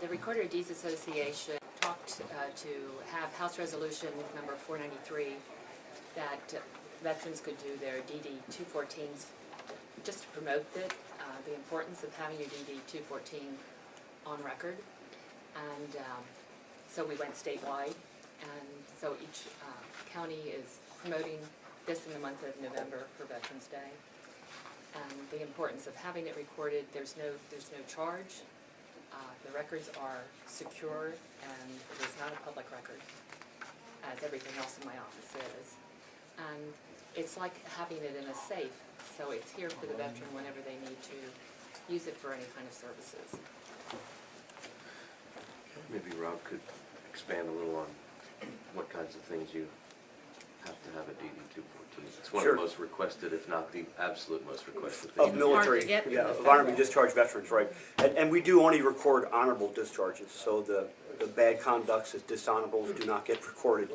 The Recorder of Deeds Association talked to have House Resolution number 493 that veterans could do their DD 214s just to promote it, the importance of having your DD 214 on record. And so we went statewide, and so each county is promoting this in the month of November for Veterans Day. And the importance of having it recorded, there's no charge. The records are secure, and it is not a public record, as everything else in my office is. And it's like having it in a safe, so it's here for the veteran whenever they need to use it for any kind of services. Maybe Rob could expand a little on what kinds of things you have to have a DD 214. It's one of the most requested, if not the absolute most requested thing. Of military, of honorably discharged veterans, right. And we do only record honorable discharges, so the bad conducts as dishonorables do not get recorded.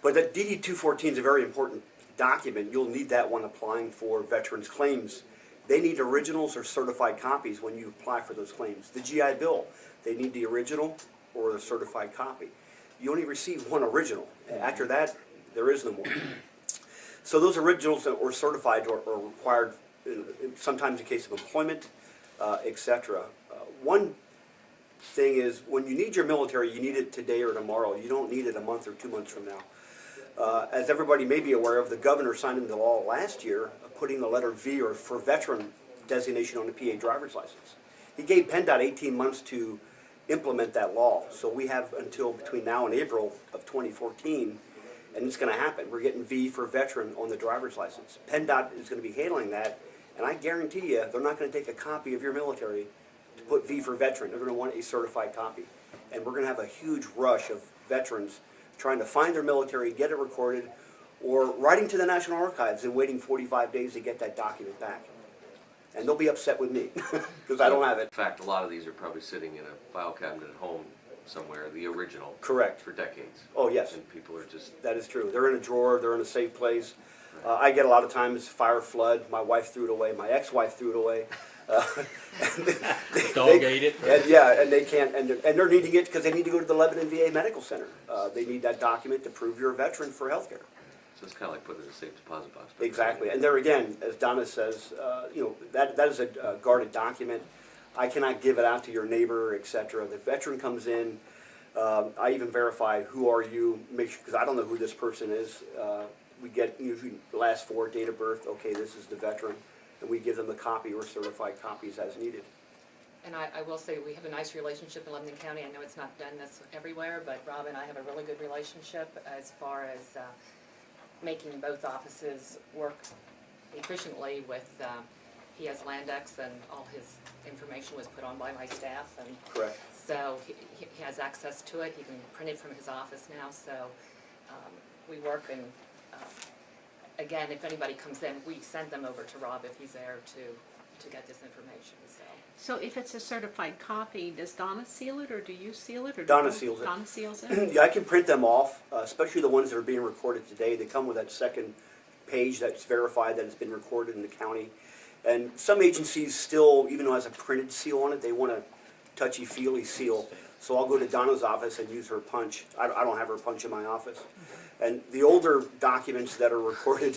But the DD 214 is a very important document. You'll need that when applying for veterans claims. They need originals or certified copies when you apply for those claims. The GI Bill, they need the original or the certified copy. You only receive one original. After that, there is no more. So those originals or certified are required sometimes in case of employment, etc. One thing is, when you need your military, you need it today or tomorrow. You don't need it a month or 2 months from now. As everybody may be aware of, the governor signed into law last year putting the letter V or for veteran designation on the PA driver's license. He gave PennDOT 18 months to implement that law. So we have until between now and April of 2014, and it's going to happen. We're getting V for veteran on the driver's license. PennDOT is going to be handling that, and I guarantee you they're not going to take a copy of your military to put V for veteran. They're going to want a certified copy. And we're going to have a huge rush of veterans trying to find their military, get it recorded, or writing to the National Archives and waiting 45 days to get that document back. And they'll be upset with me because I don't have it. In fact, a lot of these are probably sitting in a file cabinet at home somewhere, the original. Correct. For decades. Oh, yes. And people are just... That is true. They're in a drawer. They're in a safe place. I get a lot of times fire, flood. My wife threw it away. My ex-wife threw it away. Dog ate it. And, yeah, and they can't, and they're needing it because they need to go to the Lebanon VA Medical Center. They need that document to prove you're a veteran for health care. So it's kind of like putting it in a safe deposit box. Exactly. And there again, as Donna says, that is a guarded document. I cannot give it out to your neighbor, etc. The veteran comes in. I even verify who are you, make sure, because I don't know who this person is. We get usually the last 4, date of birth. Okay, this is the veteran, and we give them a copy or certified copies as needed. And I will say we have a nice relationship in Lebanon County. I know it's not done this everywhere, but Rob and I have a really good relationship as far as making both offices work efficiently with, he has Landex and all his information was put on by my staff. And correct. So he has access to it. He can print it from his office now. So we work, and again, if anybody comes in, we send them over to Rob if he's there to get this information. So if it's a certified copy, does Donna seal it, or do you seal it? Or Donna seals it. Donna seals it? Yeah, I can print them off, especially the ones that are being recorded today. They come with that second page that's verified that it's been recorded in the county. And some agencies still, even though it has a printed seal on it, they want a touchy-feely seal. So I'll go to Donna's office and use her punch. I don't have her punch in my office. And the older documents that are recorded,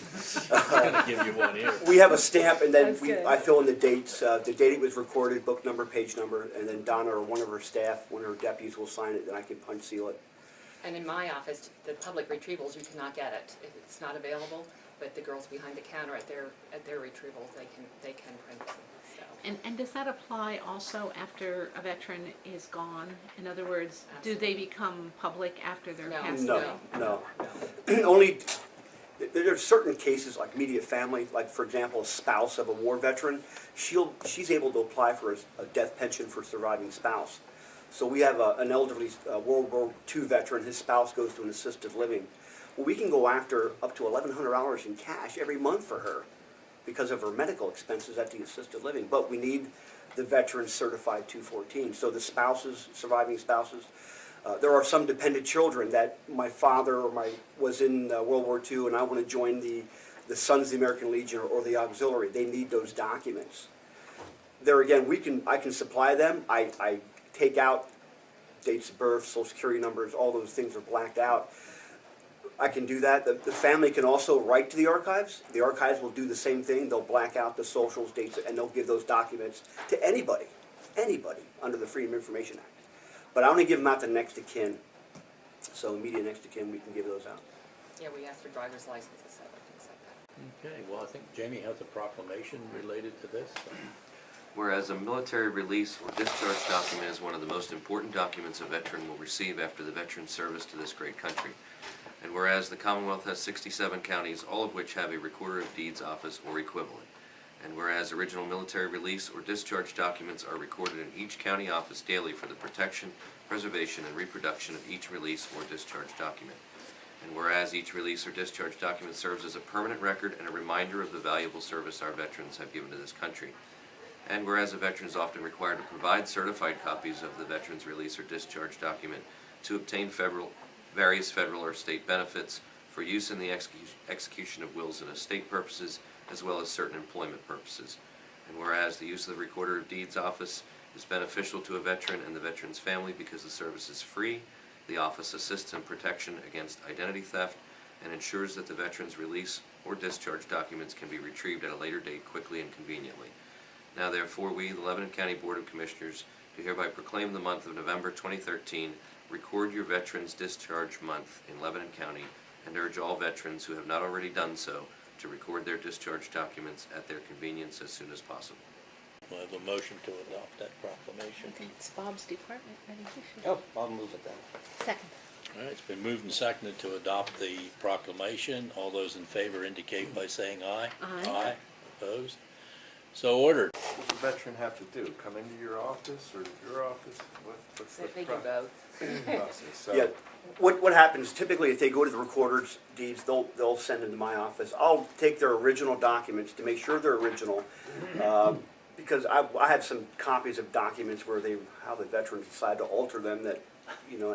give you one here. we have a stamp, and then I fill in the dates, the date it was recorded, book number, page number, and then Donna or one of her staff, one of her deputies will sign it, and I can punch seal it. And in my office, the public retrievals, you cannot get it. If it's not available, but the girls behind the counter at their retrievals, they can print them. So. And does that apply also after a veteran is gone? In other words, do they become public after they're passed away? No. Only there are certain cases like immediate family, like for example, a spouse of a war veteran. She's able to apply for a death pension for surviving spouse. So we have an elderly World War II veteran. His spouse goes to an assisted living. Well, we can go after up to $1,100 in cash every month for her, because of her medical expenses at the assisted living. But we need the veteran certified 214. So the spouses, surviving spouses, there are some dependent children that my father was in World War II and I want to join the Sons of the American Legion or the auxiliary. They need those documents. There again, I can supply them. I take out dates of birth, social security numbers, all those things are blacked out. I can do that. The family can also write to the archives. The archives will do the same thing. They'll black out the socials, dates, and they'll give those documents to anybody under the Freedom of Information Act. But I only give them out to next of kin. So immediate next of kin, we can give those out. Yeah, we asked for driver's licenses, things like that. Okay, well, I think Jamie has a proclamation related to this. Whereas a military release or discharge document is one of the most important documents a veteran will receive after the veteran's service to this great country. And whereas the Commonwealth has 67 counties, all of which have a Recorder of Deeds office or equivalent. And whereas original military release or discharge documents are recorded in each county office daily for the protection, preservation, and reproduction of each release or discharge document. And whereas each release or discharge document serves as a permanent record and a reminder of the valuable service our veterans have given to this country. And whereas a veteran is often required to provide certified copies of the veteran's release or discharge document to obtain various federal or state benefits for use in the execution of wills and estate purposes, as well as certain employment purposes. And whereas the use of the Recorder of Deeds office is beneficial to a veteran and the veteran's family because the service is free, the office assists in protection against identity theft and ensures that the veteran's release or discharge documents can be retrieved at a later date quickly and conveniently. Now therefore we, the Lebanon County Board of Commissioners, do hereby proclaim the month of November 2013 Record Your Veterans Discharge Month in Lebanon County and urge all veterans who have not already done so to record their discharge documents at their convenience as soon as possible. We'll have a motion to adopt that proclamation. Okay, it's Bob's department, ready to issue. Oh, I'll move it then. Second. All right, it's been moved and seconded to adopt the proclamation. All those in favor indicate by saying aye. Aye. Aye. Opposed? So ordered. What does a veteran have to do? Come into your office or your office? What's the They can vote. process? So, Yeah, what happens, typically if they go to the Recorder's Deeds, they'll send them to my office. I'll take their original documents to make sure they're original, because I have some copies of documents where how the veterans decide to alter them, that,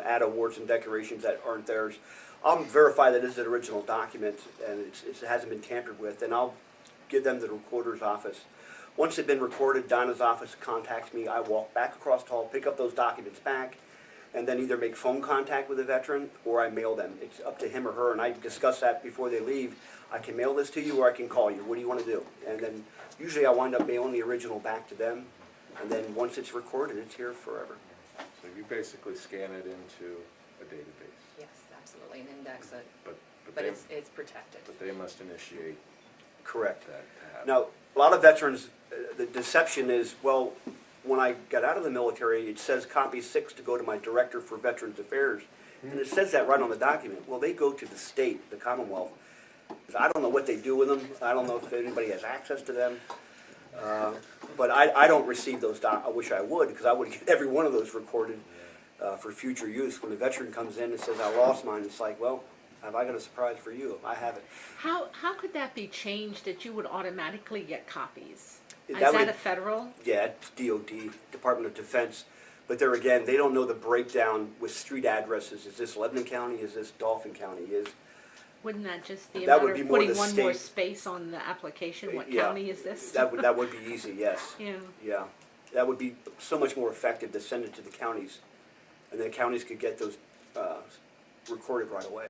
add awards and decorations that aren't theirs. I'll verify that it's an original document and it hasn't been tampered with, and I'll give them to the Recorder's office. Once they've been recorded, Donna's office contacts me. I walk back across the hall, pick up those documents back, and then either make phone contact with the veteran or I mail them. It's up to him or her, and I discuss that before they leave. I can mail this to you or I can call you. What do you want to do? And then usually I wind up mailing the original back to them, and then once it's recorded, it's here forever. so you basically scan it into a database, Yes, absolutely, and index it, but but they, it's protected. but they must initiate Correct. that to happen. Now, a lot of veterans, the deception is, well, when I got out of the military, it says copy 6 to go to my Director for Veterans Affairs. And it says that right on the document. Well, they go to the state, the Commonwealth. I don't know what they do with them. I don't know if anybody has access to them. But I don't receive those I wish I would, because I would get every one of those recorded for future use. When a veteran comes in and says, I lost mine, it's like, well, have I got a surprise for you? I haven't. How could that be changed that you would automatically get copies? Is That that would- a federal? Yeah, it's DOD, Department of Defense. But there again, they don't know the breakdown with street addresses. Is this Lebanon County? Is this Dauphin County? Wouldn't that just be a That matter would be of more putting the one more state. space on the application? What Yeah. county is this? That would be easy, yes. Yeah. Yeah. That would be so much more effective to send it to the counties. And the counties could get those recorded right away.